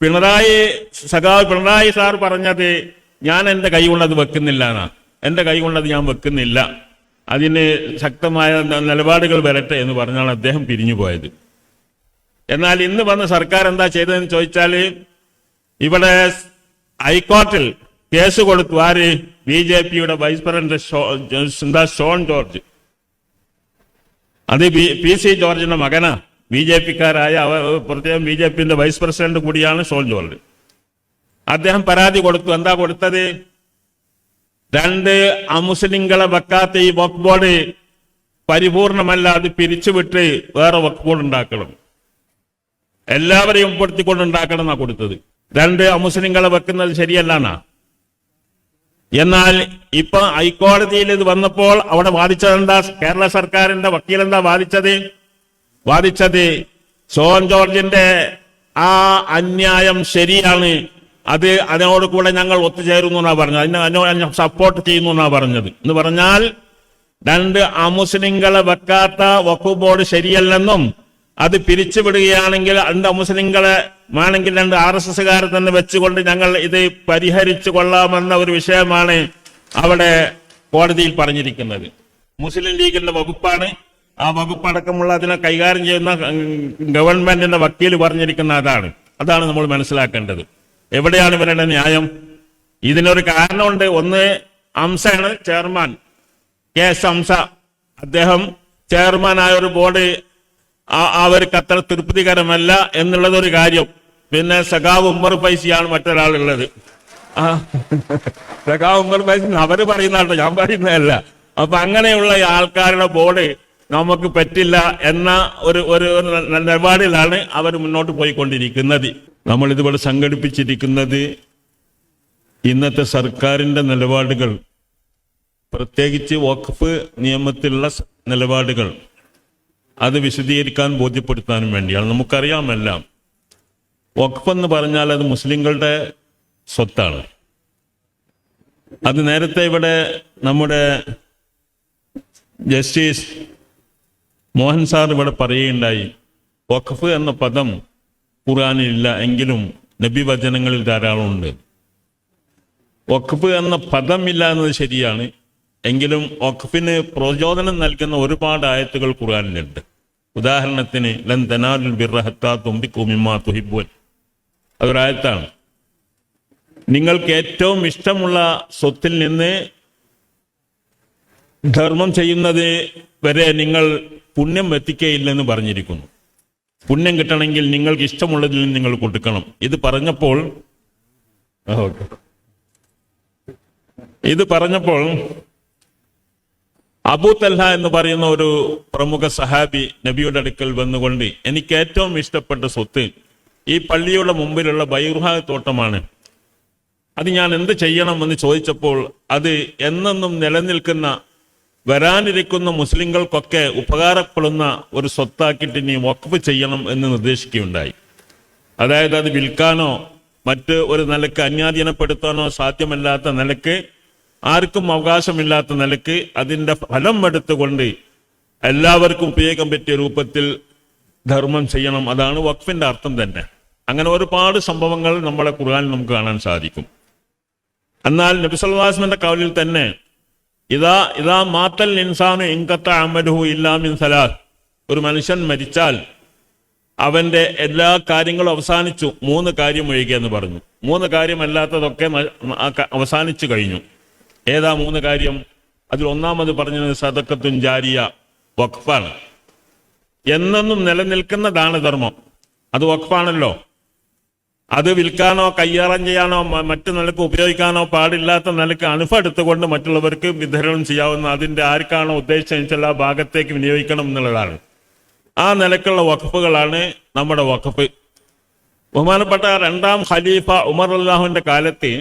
Pinarayi sir പറഞ്ഞത് ഞാൻ എൻ്റെ കൈ കൊണ്ടത് വെക്കുന്നില്ല എന്നാ. എൻ്റെ കൈ കൊണ്ടത് ഞാൻ വെക്കുന്നില്ല, അതിന് ശക്തമായ നിലപാടുകൾ വരട്ടെ എന്ന് പറഞ്ഞാണ് അദ്ദേഹം പിരിഞ്ഞു പോയത്. എന്നാൽ ഇന്ന് വന്ന സർക്കാർ എന്താ ചെയ്തതെന്ന് ചോദിച്ചാൽ, ഇവിടെ ഹൈക്കോർട്ടിൽ കേസ് കൊടുത്തു. ആര്? BJPയുടെ വൈസ് പ്രസിഡന്റ് ഷോൺ ജോർജ്. അത് PC ജോർജിന്റെ മകനാ, BJPക്കാരായ പ്രത്യേകം BJPന്റെ വൈസ് പ്രസിഡന്റ് കൂടിയാണ് ഷോൺ ജോർജ്. അദ്ദേഹം പരാതി കൊടുത്തു. എന്താ കൊടുത്തത്? 2 അമുസ്ലിങ്ങളെ വെക്കാത്ത ഈ വഖഫ് ബോർഡ് പരിപൂർണമല്ല, അത് പിരിച്ചുവിട്ട് വേറെ വഖഫ് ബോർഡ് ഉണ്ടാക്കണം, എല്ലാവരെയും ഉൾപ്പെടുത്തിക്കൊണ്ടുണ്ടാക്കണം എന്നാ കൊടുത്തത്. 2 അമുസ്ലിങ്ങളെ വെക്കുന്നത് ശരിയല്ലാന്നാ. എന്നാൽ ഇപ്പൊ ഹൈക്കോടതിയിൽ ഇത് വന്നപ്പോൾ അവിടെ വാദിച്ചതെന്താ? കേരള സർക്കാരിന്റെ വക്കീലെന്താ വാദിച്ചത് ഷോൺ ജോർജിന്റെ ആ അന്യായം ശരിയാണ്, അതിനോട് കൂടെ ഞങ്ങൾ ഒത്തുചേരുന്നു എന്നാ പറഞ്ഞത്, അതിനെ സപ്പോർട്ട് ചെയ്യുന്നു എന്നാ പറഞ്ഞത്. എന്ന് പറഞ്ഞാൽ 2 അമുസ്ലിങ്ങളെ വെക്കാത്ത വഖഫ് ബോർഡ് ശരിയല്ലെന്നും അത് പിരിച്ചുവിടുകയാണെങ്കിൽ 2 അമുസ്ലിങ്ങളെ വേണമെങ്കിൽ 2 RSSകാരെ തന്നെ വെച്ചുകൊണ്ട് ഞങ്ങൾ ഇത് പരിഹരിച്ചു കൊള്ളാമെന്ന ഒരു വിഷയമാണ് അവിടെ കോടതിയിൽ പറഞ്ഞിരിക്കുന്നത്. മുസ്ലിം ലീഗിന്റെ വകുപ്പാണ്, ആ വകുപ്പടക്കമുള്ള അതിനെ കൈകാര്യം ചെയ്യുന്ന ഗവൺമെന്റിന്റെ വക്കീൽ പറഞ്ഞിരിക്കുന്ന അതാണ് നമ്മൾ മനസ്സിലാക്കേണ്ടത്. എവിടെയാണ് ഇവരുടെ ന്യായം? ഇതിനൊരു കാരണമുണ്ട്. ഒന്ന്, അംസയാണ് ചെയർമാൻ, KS ഹംസ. അദ്ദേഹം ചെയർമാനായ ഒരു ബോർഡ് അവർക്ക് അത്ര തൃപ്തികരമല്ല എന്നുള്ളതൊരു കാര്യം. പിന്നെ സഖാവ് ഉമ്മർ ഫൈസിയാണ് മറ്റൊരാളുള്ളത്. സഖാവ് ഉമ്മർ ഫൈസി അവര് പറയുന്നതാട്ടോ, ഞാൻ പറയുന്നതല്ല. അപ്പൊ അങ്ങനെയുള്ള ആൾക്കാരുടെ ബോർഡ് നമുക്ക് പറ്റില്ല എന്ന ഒരു നിലപാടിലാണ് അവർ മുന്നോട്ട് പോയിക്കൊണ്ടിരിക്കുന്നത്. നമ്മൾ ഇതിവിടെ സംഘടിപ്പിച്ചിരിക്കുന്നത് ഇന്നത്തെ സർക്കാരിന്റെ നിലപാടുകൾ, പ്രത്യേകിച്ച് വഖഫ് നിയമത്തിലുള്ള നിലപാടുകൾ, അത് വിശദീകരിക്കാൻ ബോധ്യപ്പെടുത്താനും വേണ്ടിയാണ്. നമുക്കറിയാമെല്ലാം വഖഫ് എന്ന് പറഞ്ഞാൽ അത് മുസ്ലിങ്ങളുടെ സ്വത്താണ്. അത് നേരത്തെ ഇവിടെ നമ്മുടെ ജസ്റ്റിസ് മോഹൻ സാർ ഇവിടെ പറയുകയുണ്ടായി, വഖഫ് എന്ന പദം ഖുർആനിലില്ല, എങ്കിലും നബി വചനങ്ങളിൽ ധാരാളമുണ്ട്. വഖഫ് എന്ന പദമില്ല എന്നത് ശരിയാണ്, എങ്കിലും വഖഫിന് പ്രചോദനം നൽകുന്ന ഒരുപാട് ആയത്തുകൾ ഖുർആനിലുണ്ട്. ഉദാഹരണത്തിന് ലൻ തനാലുൽ ബിർറ ഹത്താ തുൻഫിഖൂ മിമ്മാ തുഹിബ്ബൂൻ, അതൊരായത്താണ്. നിങ്ങൾക്ക് ഏറ്റവും ഇഷ്ടമുള്ള സ്വത്തിൽ നിന്ന് ധർമ്മം ചെയ്യുന്നത് വരെ നിങ്ങൾ പുണ്യം എത്തിക്കയില്ലെന്ന് പറഞ്ഞിരിക്കുന്നു. പുണ്യം കിട്ടണമെങ്കിൽ നിങ്ങൾക്ക് ഇഷ്ടമുള്ളതിൽ നിന്ന് നിങ്ങൾ കൊടുക്കണം. ഇത് പറഞ്ഞപ്പോൾ അബൂ തൽഹ എന്ന് പറയുന്ന ഒരു പ്രമുഖ സഹാബി നബിയുടെ അടുക്കൽ വന്നുകൊണ്ട്, എനിക്ക് ഏറ്റവും ഇഷ്ടപ്പെട്ട സ്വത്ത് ഈ പള്ളിയുടെ മുമ്പിലുള്ള ബൈറുഹ തോട്ടമാണ്, അത് ഞാൻ എന്ത് ചെയ്യണമെന്ന് ചോദിച്ചപ്പോൾ, അത് എന്നെന്നും നിലനിൽക്കുന്ന വരാനിരിക്കുന്ന മുസ്ലിങ്ങൾക്കൊക്കെ ഉപകാരപ്പെടുന്ന ഒരു സ്വത്താക്കിയിട്ട് നീ വഖഫ് ചെയ്യണം എന്ന് നിർദ്ദേശിക്കുകയുണ്ടായി. അതായത് അത് വിൽക്കാനോ മറ്റ് ഒരു നിലക്ക് അന്യാധീനപ്പെടുത്താനോ സാധ്യമല്ലാത്ത നിലക്ക്, ആർക്കും അവകാശമില്ലാത്ത നിലക്ക് അതിൻ്റെ ഫലം എടുത്തുകൊണ്ട് എല്ലാവർക്കും ഉപയോഗിക്കാൻ പറ്റിയ രൂപത്തിൽ ധർമ്മം ചെയ്യണം. അതാണ് വഖഫിന്റെ അർത്ഥം തന്നെ. അങ്ങനെ ഒരുപാട് സംഭവങ്ങൾ നമ്മളെ ഖുർആനിൽ നമുക്ക് കാണാൻ സാധിക്കും. എന്നാൽ നബി സല്ലല്ലാഹു അലൈഹി വസല്ലമയുടെ ഖൗലിൽ തന്നെ ഇദാ മാത്തൽ ഇൻസാനു ഇൻഖത്ത അമലുഹു ഇല്ലാ മിൻ സലാസ്, ഒരു മനുഷ്യൻ മരിച്ചാൽ അവന്റെ എല്ലാ കാര്യങ്ങളും അവസാനിച്ചു, 3 കാര്യം ഒഴികെയെന്ന് പറഞ്ഞു. 3 കാര്യമല്ലാത്തതൊക്കെ അവസാനിച്ചു കഴിഞ്ഞു. ഏതാ 3 കാര്യം? അതിൽ ഒന്നാമത് പറഞ്ഞത് സദഖത്തുൻ ജാരിയ, വഖഫാണ്. എന്നെന്നും നിലനിൽക്കുന്ന ധർമ്മം, അത് വഖഫാണല്ലോ. അത് വിൽക്കാനോ കയ്യേറാൻ ചെയ്യാനോ മറ്റു നിലക്ക് ഉപയോഗിക്കാനോ പാടില്ലാത്ത നിലക്ക് എടുത്തുകൊണ്ട് മറ്റുള്ളവർക്ക് വിതരണം ചെയ്യാവുന്ന, അതിന്റെ ആർക്കാണോ ഉദ്ദേശിച്ച ആ ഭാഗത്തേക്ക് വിനിയോഗിക്കണം എന്നുള്ളതാണ്. ആ നിലക്കുള്ള വഖഫുകളാണ് നമ്മുടെ വഖഫ്. ബഹുമാനപ്പെട്ട 2ാം ഖലീഫ ഉമർ അല്ലാഹുവിന്റെ കാലത്ത്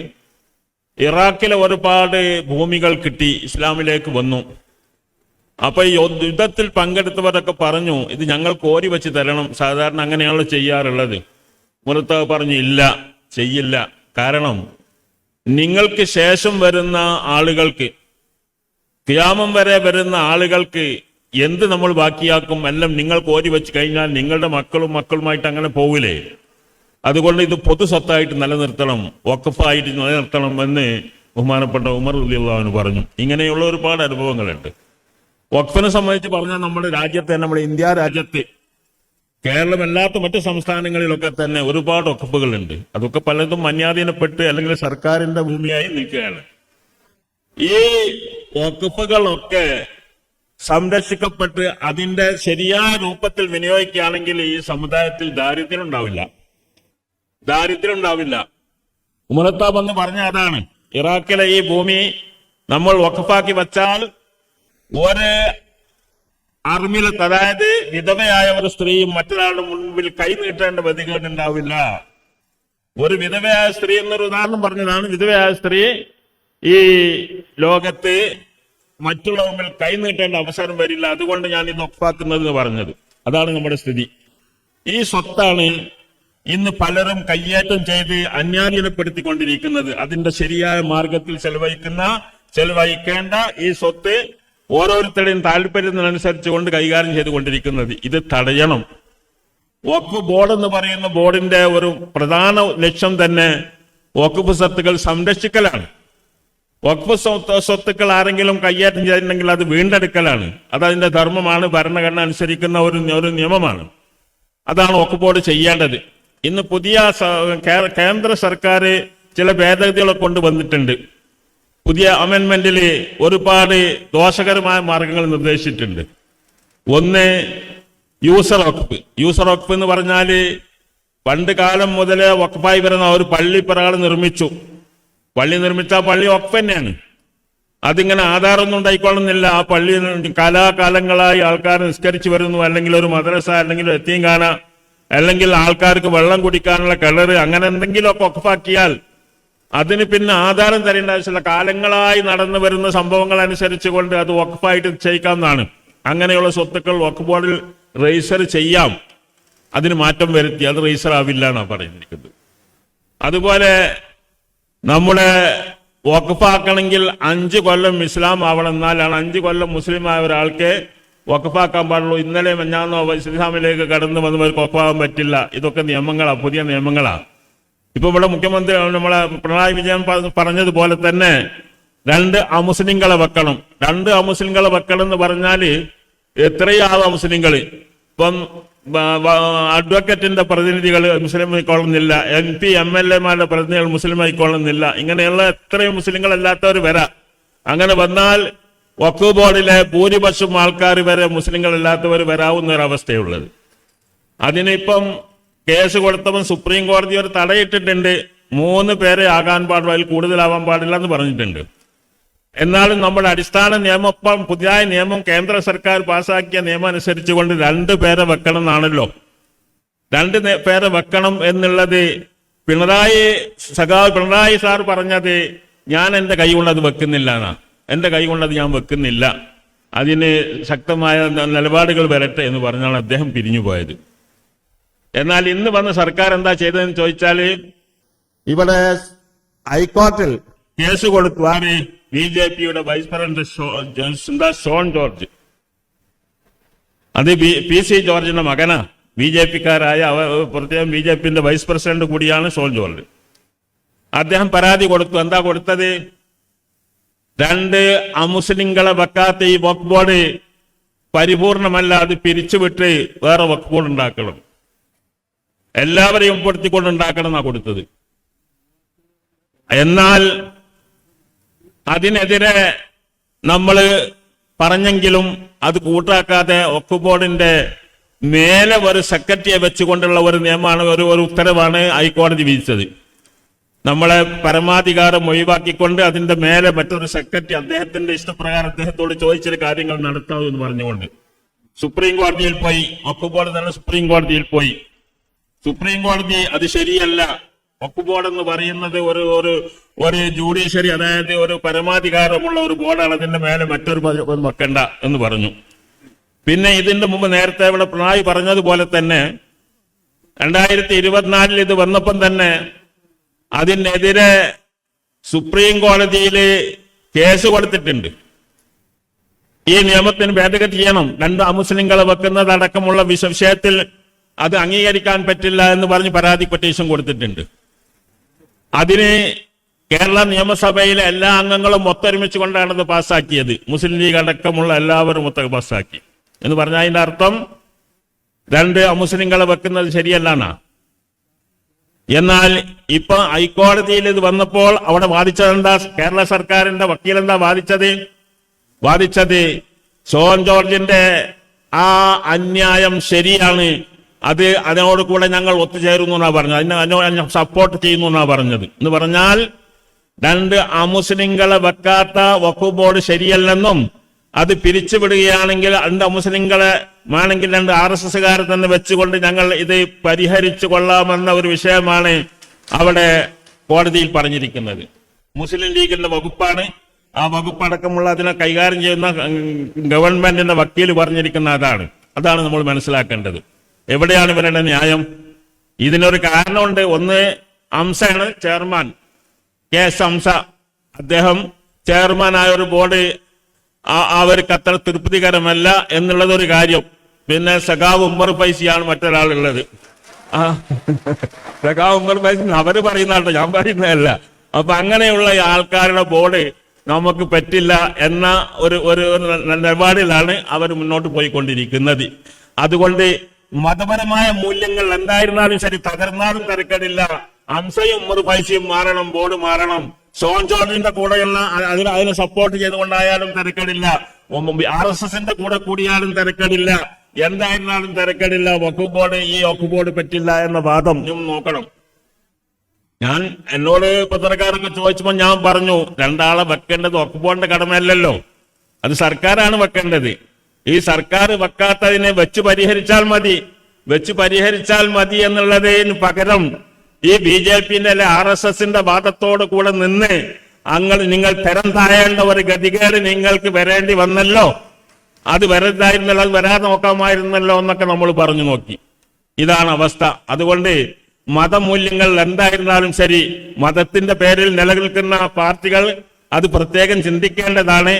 ഇറാഖിലെ ഒരുപാട് ഭൂമികൾ കിട്ടി, ഇസ്ലാമിലേക്ക് വന്നു. അപ്പൊ ഈ യുദ്ധത്തിൽ പങ്കെടുത്തവരൊക്കെ പറഞ്ഞു, ഇത് ഞങ്ങൾ കോരി വെച്ച് തരണം, സാധാരണ അങ്ങനെയാണല്ലോ ചെയ്യാറുള്ളത്. മുറത്താവ് പറഞ്ഞു, ഇല്ല, ചെയ്യില്ല. കാരണം നിങ്ങൾക്ക് ശേഷം വരുന്ന ആളുകൾക്ക്, ഖിയാമം വരെ വരുന്ന ആളുകൾക്ക് എന്ത് നമ്മൾ ബാക്കിയാക്കും? എല്ലാം നിങ്ങൾ കോരി വെച്ച് കഴിഞ്ഞാൽ നിങ്ങളുടെ മക്കളുമായിട്ട് അങ്ങനെ പോവില്ലേ? അതുകൊണ്ട് ഇത് പൊതു സ്വത്തായിട്ട് നിലനിർത്തണം, വഖഫായിട്ട് നിലനിർത്തണം എന്ന് ബഹുമാനപ്പെട്ട ഉമർ റളിയല്ലാഹു അൻഹു പറഞ്ഞു. ഇങ്ങനെയുള്ള ഒരുപാട് അനുഭവങ്ങളുണ്ട്. വഖഫിനെ സംബന്ധിച്ച് പറഞ്ഞാൽ നമ്മുടെ രാജ്യത്ത്, നമ്മുടെ ഇന്ത്യ രാജ്യത്ത്, കേരളമല്ലാത്ത മറ്റു സംസ്ഥാനങ്ങളിലൊക്കെ തന്നെ ഒരുപാട് വഖഫുകളുണ്ട്. അതൊക്കെ പലതും അന്യാധീനപ്പെട്ട് അല്ലെങ്കിൽ സർക്കാരിന്റെ ഭൂമിയായി നിൽക്കുകയാണ്. ഈ വഖഫുകളൊക്കെ സംരക്ഷിക്കപ്പെട്ട് അതിന്റെ ശരിയായ രൂപത്തിൽ വിനിയോഗിക്കുകയാണെങ്കിൽ ഈ സമുദായത്തിൽ ദാരിദ്ര്യം ഉണ്ടാവില്ല. ഉമറത്താബ് എന്ന് പറഞ്ഞ അതാണ്. ഇറാഖിലെ ഈ ഭൂമി നമ്മൾ വഖഫാക്കി വച്ചാൽ ഒരു അർമിലത്ത്, അതായത് വിധവയായ ഒരു സ്ത്രീയും മറ്റൊരാളുടെ മുൻപിൽ കൈ നീട്ടേണ്ട ഗതികേടുണ്ടാവില്ല. ഒരു വിധവയായ സ്ത്രീ എന്നൊരു ഉദാഹരണം പറഞ്ഞതാണ്. വിധവയായ സ്ത്രീ ഈ ലോകത്ത് മറ്റുള്ള മുമ്പിൽ കൈ നീട്ടേണ്ട അവസരം വരില്ല. അതുകൊണ്ട് ഞാൻ ഇത് വഖഫാക്കുന്നത് എന്ന് പറഞ്ഞത്. അതാണ് നമ്മുടെ സ്ഥിതി. ഈ സ്വത്താണ് ഇന്ന് പലരും കയ്യേറ്റം ചെയ്ത് അന്യാധീനപ്പെടുത്തിക്കൊണ്ടിരിക്കുന്നത്. അതിന്റെ ശരിയായ മാർഗത്തിൽ ചെലവഴിക്കേണ്ട ഈ സ്വത്ത് ഓരോരുത്തരുടെയും താല്പര്യത്തിനനുസരിച്ച് കൊണ്ട് കൈകാര്യം ചെയ്തുകൊണ്ടിരിക്കുന്നത്. ഇത് തടയണം. വഖഫ് ബോർഡ് എന്ന് പറയുന്ന ബോർഡിന്റെ ഒരു പ്രധാന ലക്ഷ്യം തന്നെ വഖഫ് സ്വത്തുക്കൾ സംരക്ഷിക്കലാണ്. വഖഫ് സ്വത്തുക്കൾ ആരെങ്കിലും കയ്യേറ്റം ചെയ്തിട്ടുണ്ടെങ്കിൽ അത് വീണ്ടെടുക്കലാണ്. അതതിന്റെ ധർമ്മമാണ്. ഭരണഘടന അനുസരിക്കുന്ന ഒരു നിയമമാണ്. അതാണ് വഖഫ് ബോർഡ് ചെയ്യേണ്ടത്. ഇന്ന് പുതിയ കേന്ദ്ര സർക്കാർ ചില ഭേദഗതികളെ കൊണ്ടുവന്നിട്ടുണ്ട്. പുതിയ അമെന്റ്മെന്റിൽ ഒരുപാട് ദോഷകരമായ മാർഗങ്ങൾ നിർദ്ദേശിച്ചിട്ടുണ്ട്. ഒന്ന്, യൂസർ വഖഫ് എന്ന് പറഞ്ഞാല് പണ്ട് കാലം മുതലേ വഖഫായി വരുന്ന ഒരു പള്ളി ഒരാൾ നിർമ്മിച്ചു. പള്ളി നിർമ്മിച്ച പള്ളി വഖഫ് തന്നെയാണ്. അതിങ്ങനെ ആധാരമൊന്നും ഉണ്ടായിക്കൊള്ളുന്നില്ല. ആ പള്ളി കാലാകാലങ്ങളായി ആൾക്കാർ നിസ്കരിച്ചു വരുന്നു, അല്ലെങ്കിൽ ഒരു മദ്രസ, അല്ലെങ്കിൽ യതീംഖാന, അല്ലെങ്കിൽ ആൾക്കാർക്ക് വെള്ളം കുടിക്കാനുള്ള കിണറ്, അങ്ങനെ എന്തെങ്കിലുമൊക്കെ വഖഫാക്കിയാൽ അതിന് പിന്നെ ആധാരം തരേണ്ട ആവശ്യമില്ല. കാലങ്ങളായി നടന്നു വരുന്ന സംഭവങ്ങൾ അനുസരിച്ച് കൊണ്ട് അത് വഖഫായിട്ട് ചെയ്യിക്കാവുന്നതാണ്. അങ്ങനെയുള്ള സ്വത്തുക്കൾ വഖഫ് ബോർഡിൽ രജിസ്റ്റർ ചെയ്യാം. അതിന് മാറ്റം വരുത്തി അത് രജിസ്റ്റർ ആവില്ല എന്നാണ് പറഞ്ഞിരിക്കുന്നത്. അതുപോലെ നമ്മുടെ വഖഫാക്കണമെങ്കിൽ 5 കൊല്ലം ഇസ്ലാം ആവണം. എന്നാലാണ് 5 കൊല്ലം മുസ്ലിം ആയ ഒരാൾക്ക് വഖഫാക്കാൻ പാടുള്ളൂ. ഇന്നലെ മെഞ്ഞാന്നോ ഇസ്ലാമിലേക്ക് കടന്നു വന്നവർക്ക് വഖഫാകാൻ പറ്റില്ല. ഇതൊക്കെ നിയമങ്ങളാണ്, പുതിയ നിയമങ്ങളാണ്. ഇപ്പൊ ഇവിടെ മുഖ്യമന്ത്രി നമ്മളെ പിണറായി വിജയൻ പറഞ്ഞതുപോലെ തന്നെ 2 അമുസ്ലിങ്ങളെ വെക്കണം. 2 അമുസ്ലിങ്ങളെ വെക്കണം എന്ന് പറഞ്ഞാല് എത്രയാവും മുസ്ലിങ്ങൾ? ഇപ്പം അഡ്വക്കേറ്റിന്റെ പ്രതിനിധികൾ മുസ്ലിം ആയിക്കൊള്ളുന്നില്ല, MP MLA മാരുടെ പ്രതിനിധികൾ മുസ്ലിം ആയിക്കൊള്ളുന്നില്ല. ഇങ്ങനെയുള്ള എത്രയും മുസ്ലിങ്ങളല്ലാത്തവർ വരാം. അങ്ങനെ വന്നാൽ വഖഫ് ബോർഡിലെ ഭൂരിപക്ഷം ആൾക്കാർ വരെ മുസ്ലിങ്ങളല്ലാത്തവർ വരാവുന്ന ഒരവസ്ഥയുള്ളത്. അതിനിപ്പം കേസ് കൊടുത്തവൻ സുപ്രീം കോടതി ഒരു തടയിട്ടിട്ടുണ്ട്. 3 പേരെ ആകാൻ പാടില്ല, അതിൽ കൂടുതലാവാൻ പാടില്ല എന്ന് പറഞ്ഞിട്ടുണ്ട്. എന്നാലും നമ്മുടെ അടിസ്ഥാന നിയമം, ഇപ്പം പുതിയ നിയമം കേന്ദ്ര സർക്കാർ പാസാക്കിയ നിയമം അനുസരിച്ചുകൊണ്ട് 2 പേരെ വെക്കണം എന്നാണല്ലോ. 2 പേരെ വെക്കണം എന്നുള്ളത് സഖാവ് പിണറായി സാർ പറഞ്ഞത് ഞാൻ എന്റെ കൈ കൊണ്ടത് വെക്കുന്നില്ല എന്നാ. എന്റെ കൈ കൊണ്ടത് ഞാൻ വെക്കുന്നില്ല, അതിന് ശക്തമായ നിലപാടുകൾ വരട്ടെ എന്ന് പറഞ്ഞാണ് അദ്ദേഹം പിരിഞ്ഞു പോയത്. എന്നാൽ ഇന്ന് വന്ന സർക്കാർ എന്താ ചെയ്തതെന്ന് ചോദിച്ചാല് ഇവിടെ ഹൈക്കോർട്ടിൽ കേസ് കൊടുത്തു. ആര്? BJP-യുടെ വൈസ് പ്രസിഡന്റ് ഷോൺ ജോർജ്. അത് PC ജോർജിന്റെ മകനാ. BJP-കാരായ പ്രത്യേകം BJP-ന്റെ വൈസ് പ്രസിഡന്റ് കൂടിയാണ് ഷോൺ ജോർജ്. അദ്ദേഹം പരാതി കൊടുത്തു. എന്താ കൊടുത്തത്? 2 അമുസ്ലിങ്ങളെ വെക്കാത്ത ഈ വഖഫ് ബോർഡ് പരിപൂർണമല്ല, അത് പിരിച്ചുവിട്ട് വേറെ വഖഫ് ബോർഡ് ഉണ്ടാക്കണം, എല്ലാവരെയും ഉൾപ്പെടുത്തിക്കൊണ്ടുണ്ടാക്കണം എന്നാ കൊടുത്തത്. എന്നാൽ അതിനെതിരെ നമ്മൾ പറഞ്ഞെങ്കിലും അത് കൂട്ടാക്കാതെ വഖഫ് ബോർഡിന്റെ മേലെ ഒരു സെക്രട്ടറിയെ വെച്ചുകൊണ്ടുള്ള ഒരു നിയമമാണ്, ഒരു ഉത്തരവാണ് ഹൈക്കോടതി വിധിച്ചത്. നമ്മളെ പരമാധികാരം ഒഴിവാക്കിക്കൊണ്ട് അതിന്റെ മേലെ മറ്റൊരു സെക്രട്ടറി അദ്ദേഹത്തിന്റെ ഇഷ്ടപ്രകാരം അദ്ദേഹത്തോട് ചോദിച്ചൊരു കാര്യങ്ങൾ നടത്താമെന്ന് പറഞ്ഞുകൊണ്ട് സുപ്രീം കോടതിയിൽ പോയി. വഖഫ് ബോർഡ് തന്നെ സുപ്രീം കോടതിയിൽ പോയി. സുപ്രീം കോടതി അത് ശരിയല്ല, വഖഫ് ബോർഡ് എന്ന് പറയുന്നത് ഒരു ജുഡീഷ്യറി, അതായത് ഒരു പരമാധികാരമുള്ള ഒരു ബോർഡാണ്, അതിന്റെ മേലെ മറ്റൊരു വെക്കണ്ട എന്ന് പറഞ്ഞു. പിന്നെ ഇതിന്റെ മുമ്പ് നേരത്തെ ഇവിടെ പിണറായി പറഞ്ഞതുപോലെ തന്നെ 2024 ഇത് വന്നപ്പം തന്നെ അതിനെതിരെ സുപ്രീം കോടതിയിൽ കേസ് കൊടുത്തിട്ടുണ്ട്. ഈ നിയമത്തിന് ഭേദഗതി ചെയ്യണം, 2 അമുസ്ലിങ്ങളെ വെക്കുന്നതടക്കമുള്ള വിഷയത്തിൽ അത് അംഗീകരിക്കാൻ പറ്റില്ല എന്ന് പറഞ്ഞ് പരാതി പെറ്റീഷൻ കൊടുത്തിട്ടുണ്ട്. അതിന് കേരള നിയമസഭയിലെ എല്ലാ അംഗങ്ങളും ഒത്തൊരുമിച്ച് കൊണ്ടാണ് ഇത് പാസ്സാക്കിയത്. മുസ്ലിം ലീഗ് അടക്കമുള്ള എല്ലാവരും ഒത്ത പാസ്സാക്കി എന്ന് പറഞ്ഞാൽ അതിന്റെ അർത്ഥം രണ്ട് അമുസ്ലിങ്ങളെ വെക്കുന്നത് ശരിയല്ലാന്നാ. എന്നാൽ ഇപ്പൊ ഹൈക്കോടതിയിൽ ഇത് വന്നപ്പോൾ അവിടെ വാദിച്ചതെന്താ? കേരള സർക്കാരിന്റെ വക്കീലെന്താ വാദിച്ചത് ഷോൺ ജോർജിന്റെ ആ അന്യായം ശരിയാണ്, അതിനോട് കൂടെ ഞങ്ങൾ ഒത്തുചേരുന്നു എന്നാ പറഞ്ഞത്, അതിനെ സപ്പോർട്ട് ചെയ്യുന്നു എന്നാ പറഞ്ഞത്. എന്ന് പറഞ്ഞാൽ രണ്ട് അമുസ്ലിങ്ങളെ വെക്കാത്ത വഖഫ് ബോർഡ് ശരിയല്ലെന്നും അത് പിരിച്ചുവിടുകയാണെങ്കിൽ രണ്ട് അമുസ്ലിങ്ങളെ വേണമെങ്കിൽ രണ്ട് RSSകാരെ തന്നെ വെച്ചുകൊണ്ട് ഞങ്ങൾ ഇത് പരിഹരിച്ചു കൊള്ളാമെന്ന ഒരു വിഷയമാണ് അവിടെ കോടതിയിൽ പറഞ്ഞിരിക്കുന്നത്. മുസ്ലിം ലീഗിന്റെ വകുപ്പാണ്, ആ വകുപ്പടക്കമുള്ള അതിനെ കൈകാര്യം ചെയ്യുന്ന ഗവൺമെന്റിന്റെ വക്കീൽ പറഞ്ഞിരിക്കുന്ന അതാണ് നമ്മൾ മനസ്സിലാക്കേണ്ടത്. എവിടെയാണ് ഇവരുടെ ന്യായം? ഇതിനൊരു കാരണമുണ്ട്. ഒന്ന്, ഹംസയാണ് ചെയർമാൻ, KS ഹംസ. അദ്ദേഹം ചെയർമാനായ ഒരു ബോർഡ് അവർക്ക് അത്ര തൃപ്തികരമല്ല എന്നുള്ളതൊരു കാര്യം. പിന്നെ സഖാവ് ഉമ്മർ ഫൈസിയാണ് മറ്റൊരാളുള്ളത്. സഖാവ് ഉമ്മർ ഫൈസി അവര് പറയുന്നതാട്ടോ, ഞാൻ പറയുന്നതല്ല. അപ്പൊ അങ്ങനെയുള്ള ആൾക്കാരുടെ ബോർഡ് നമുക്ക് പറ്റില്ല എന്ന ഒരു നിലപാടിലാണ് അവർ മുന്നോട്ട് പോയിക്കൊണ്ടിരിക്കുന്നത്. അതുകൊണ്ട് മതപരമായ മൂല്യങ്ങൾ എന്തായിരുന്നാലും ശരി, തകർന്നാലും തിരക്കടില്ല. ഹംസയും ഉമ്മർ ഫൈസിയും മാറണം, ബോർഡ് മാറണം. ഷോൺ ജോർജിന്റെ കൂടെയുള്ള അതിനെ സപ്പോർട്ട് ചെയ്തുകൊണ്ടായാലും തിരക്കടില്ല, RSSന്റെ കൂടെ കൂടിയാലും തിരക്കടില്ല, എന്തായിരുന്നാലും തിരക്കടില്ല. വഖഫ് ബോർഡ് ഈ വഖഫ് ബോർഡ് പറ്റില്ല എന്ന വാദം നോക്കണം. എന്നോട് പത്രക്കാരൊക്കെ ചോദിച്ചപ്പോൾ ഞാൻ പറഞ്ഞു, രണ്ടാളെ വെക്കേണ്ടത് വഖഫ് ബോർഡിന്റെ കടമയല്ലല്ലോ, അത് സർക്കാരാണ് വെക്കേണ്ടത്. ഈ സർക്കാർ വെക്കാത്തതിനെ വെച്ച് പരിഹരിച്ചാൽ മതി എന്നുള്ളതിന് പകരം ഈ BJPന്റെ അല്ലെ RSSന്റെ വാദത്തോട് കൂടെ നിന്ന് നിങ്ങൾ തരം താഴേണ്ട ഒരു ഗതികേട് നിങ്ങൾക്ക് വരേണ്ടി വന്നല്ലോ, അത് വരരുതായിരുന്നല്ലോ, അത് വരാതെ നോക്കാമായിരുന്നല്ലോ എന്നൊക്കെ നമ്മൾ പറഞ്ഞു നോക്കി. ഇതാണ് അവസ്ഥ. അതുകൊണ്ട് മതമൂല്യങ്ങൾ എന്തായിരുന്നാലും ശരി, മതത്തിന്റെ പേരിൽ നിലനിൽക്കുന്ന പാർട്ടികൾ അത് പ്രത്യേകം ചിന്തിക്കേണ്ടതാണ്.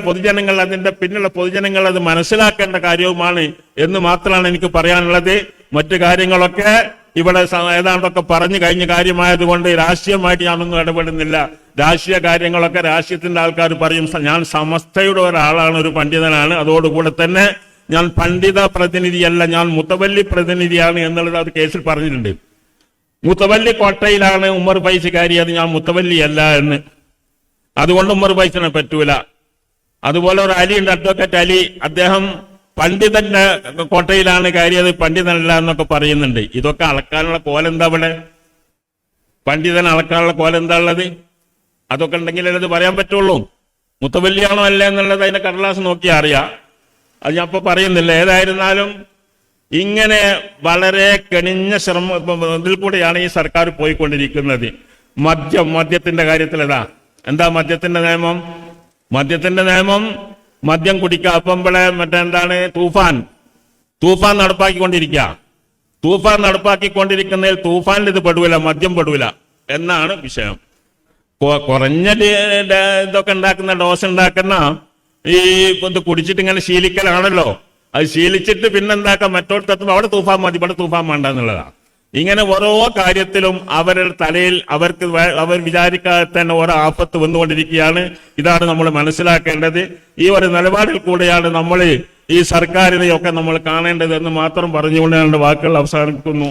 പൊതുജനങ്ങൾ അതിന്റെ പിന്നിലുള്ള പൊതുജനങ്ങൾ അത് മനസ്സിലാക്കേണ്ട കാര്യവുമാണ് എന്ന് മാത്രമാണ് എനിക്ക് പറയാനുള്ളത്. മറ്റു കാര്യങ്ങളൊക്കെ ഇവിടെ ഏതാണ്ടൊക്കെ പറഞ്ഞു കഴിഞ്ഞ കാര്യമായതുകൊണ്ട് രാഷ്ട്രീയമായിട്ട് ഞാനൊന്നും ഇടപെടുന്നില്ല. രാഷ്ട്രീയ കാര്യങ്ങളൊക്കെ രാഷ്ട്രീയത്തിന്റെ ആൾക്കാർ പറയും. ഞാൻ സമസ്തയുടെ ഒരാളാണ്, ഒരു പണ്ഡിതനാണ്. അതോടുകൂടെ തന്നെ ഞാൻ പണ്ഡിത പ്രതിനിധിയല്ല, ഞാൻ മുത്തവല്ലി പ്രതിനിധിയാണ് എന്നുള്ളത് അത് കേസിൽ പറഞ്ഞിട്ടുണ്ട്. മുത്തവല്ലി കോട്ടയിലാണ് ഉമ്മർ ഫൈസി കയറിയത്, ഞാൻ മുത്തവല്ലിയല്ല എന്ന്. അതുകൊണ്ട് ഉമ്മർ ഫൈസിനെ പറ്റൂല. അതുപോലെ ഒരു അലിയുണ്ട്, അഡ്വക്കേറ്റ് അലി, അദ്ദേഹം പണ്ഡിതന്റെ കോട്ടയിലാണ് കയറിയത്, പണ്ഡിതനല്ല എന്നൊക്കെ പറയുന്നുണ്ട്. ഇതൊക്കെ അളക്കാനുള്ള കോലെന്താ ഇവിടെ? പണ്ഡിതൻ അളക്കാനുള്ള കോലെന്താ ഉള്ളത്? അതൊക്കെ ഉണ്ടെങ്കിലേ അത് പറയാൻ പറ്റുള്ളൂ. മുത്തവല്ലിയാണോ അല്ല എന്നുള്ളത് അതിന്റെ കടലാസ് നോക്കിയാൽ അറിയാം. അത് ഞാൻ ഇപ്പൊ പറയുന്നില്ല. ഏതായിരുന്നാലും ഇങ്ങനെ വളരെ കെണിഞ്ഞ ഇതിൽ കൂടെയാണ് ഈ സർക്കാർ പോയിക്കൊണ്ടിരിക്കുന്നത്. മദ്യത്തിന്റെ കാര്യത്തിൽ എന്താ മദ്യത്തിന്റെ നിയമം? മദ്യം കുടിക്കുക. അപ്പം ഇവിടെ മറ്റെന്താണ് തൂഫാൻ നടപ്പാക്കിക്കൊണ്ടിരിക്കുന്നതിൽ തൂഫാനിൽ ഇത് പെടൂല, മദ്യം പെടൂല എന്നാണ് വിഷയം. കുറഞ്ഞ ഇതൊക്കെ ഉണ്ടാക്കുന്ന ഡോസ് ഉണ്ടാക്കുന്ന ഈ ഇത് കുടിച്ചിട്ട് ഇങ്ങനെ ശീലിക്കലാണല്ലോ. അത് ശീലിച്ചിട്ട് പിന്നെന്താക്കാം, മറ്റോടത്തെത്തുമ്പോൾ അവിടെ തൂഫാൻ മതി, ഇവിടെ തൂഫാൻ വേണ്ട എന്നുള്ളതാണ്. ഇങ്ങനെ ഓരോ കാര്യത്തിലും അവരുടെ തലയിൽ അവർ വിചാരിക്കാതെ തന്നെ ഓരോ ആപത്ത് വന്നുകൊണ്ടിരിക്കുകയാണ്. ഇതാണ് നമ്മൾ മനസ്സിലാക്കേണ്ടത്. ഈ ഒരു നിലപാടിൽ കൂടെയാണ് നമ്മൾ ഈ സർക്കാരിനെയൊക്കെ നമ്മൾ കാണേണ്ടത് എന്ന് മാത്രം പറഞ്ഞുകൊണ്ട് ഞാൻ വാക്കുകൾ അവസാനിപ്പിക്കുന്നു.